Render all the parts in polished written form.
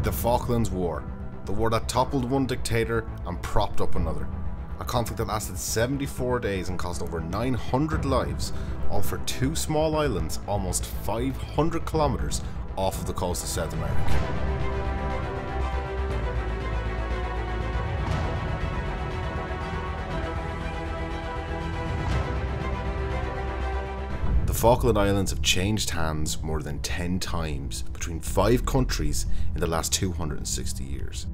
the Falklands War, the war that toppled one dictator and propped up another. A conflict that lasted 74 days and cost over 900 lives, all for two small islands almost 500 kilometers off of the coast of South America. The Falkland Islands have changed hands more than 10 times between 5 countries in the last 260 years.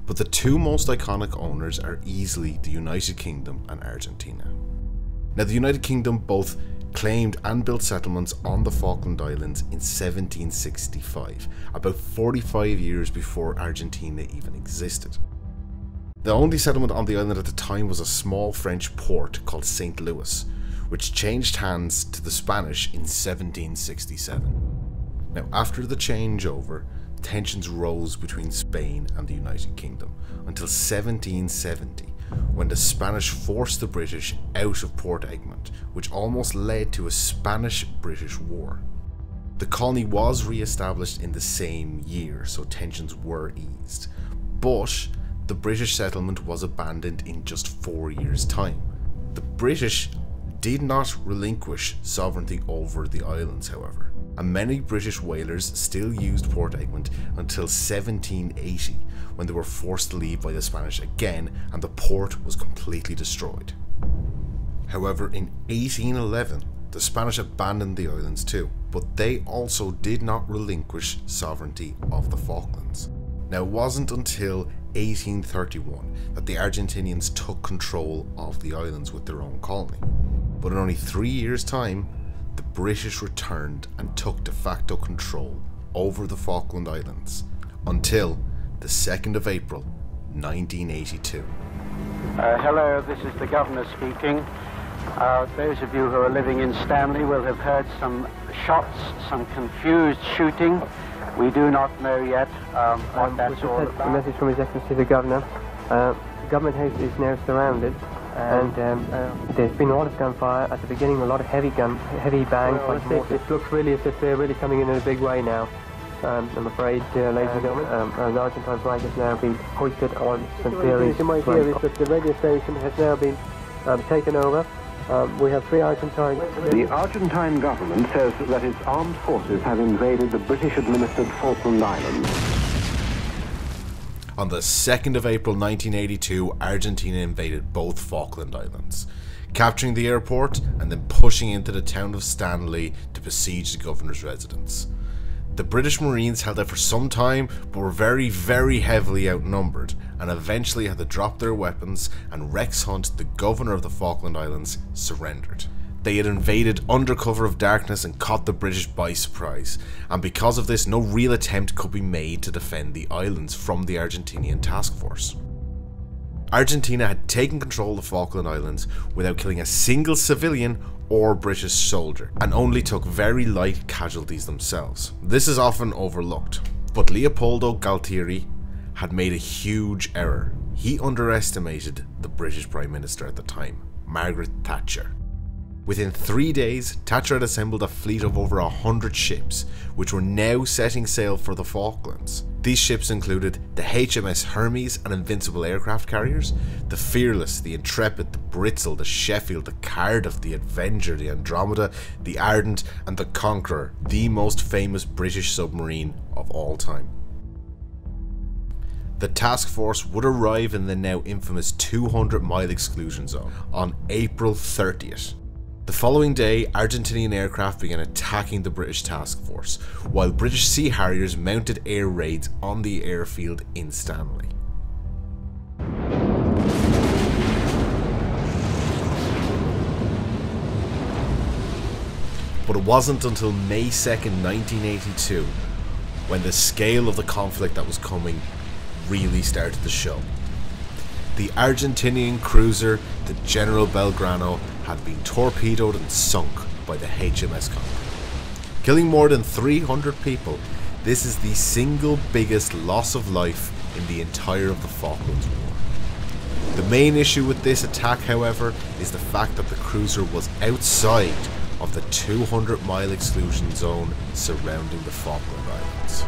But the two most iconic owners are easily the United Kingdom and Argentina. Now, the United Kingdom both claimed and built settlements on the Falkland Islands in 1765, about 45 years before Argentina even existed. The only settlement on the island at the time was a small French port called St. Louis, which changed hands to the Spanish in 1767. Now, after the changeover, tensions rose between Spain and the United Kingdom until 1770, when the Spanish forced the British out of Port Egmont, which almost led to a Spanish-British war. The colony was re-established in the same year, so tensions were eased, but the British settlement was abandoned in just 4 years' time. The British did not relinquish sovereignty over the islands, however, and many British whalers still used Port Egmont until 1780, when they were forced to leave by the Spanish again and the port was completely destroyed. However, in 1811, the Spanish abandoned the islands too, but they also did not relinquish sovereignty of the Falklands. Now, it wasn't until 1831 that the Argentinians took control of the islands with their own colony. But in only 3 years' time, the British returned and took de facto control over the Falkland Islands until the 2nd of April, 1982. Hello, this is the Governor speaking. Those of you who are living in Stanley will have heard some shots, some confused shooting. We do not know yet what that's all about. A message from His Excellency the Governor. The Government House is now surrounded, and there's been a lot of gunfire at the beginning, a lot of heavy bangs. Well, it looks really as if they're really coming in a big way now. I'm afraid, ladies and gentlemen, the Argentine flag has now been hoisted on St. Mary's. You might hear is that the radio station has now been taken over. We have 3 Argentine... The Argentine government says that its armed forces have invaded the British-administered Falkland Islands. On the 2nd of April 1982, Argentina invaded both Falkland Islands, capturing the airport and then pushing into the town of Stanley to besiege the governor's residence. The British Marines held out for some time, but were very, very heavily outnumbered, and eventually had to drop their weapons, and Rex Hunt, the governor of the Falkland Islands, surrendered. They had invaded under cover of darkness and caught the British by surprise, and because of this, no real attempt could be made to defend the islands from the Argentinian task force. Argentina had taken control of the Falkland Islands without killing a single civilian or British soldier, and only took very light casualties themselves. This is often overlooked, but Leopoldo Galtieri had made a huge error. He underestimated the British Prime Minister at the time, Margaret Thatcher. Within 3 days, Thatcher had assembled a fleet of over 100 ships, which were now setting sail for the Falklands. These ships included the HMS Hermes and Invincible aircraft carriers, the Fearless, the Intrepid, the Britzel, the Sheffield, the Cardiff, the Avenger, the Andromeda, the Ardent, and the Conqueror, the most famous British submarine of all time. The task force would arrive in the now infamous 200-mile exclusion zone on April 30th. The following day, Argentinian aircraft began attacking the British task force, while British Sea Harriers mounted air raids on the airfield in Stanley. But it wasn't until May 2nd, 1982, when the scale of the conflict that was coming really started to show. The Argentinian cruiser, the General Belgrano, had been torpedoed and sunk by the HMS Conqueror. Killing more than 300 people, this is the single biggest loss of life in the entire of the Falklands War. The main issue with this attack, however, is the fact that the cruiser was outside of the 200-mile exclusion zone surrounding the Falkland Islands.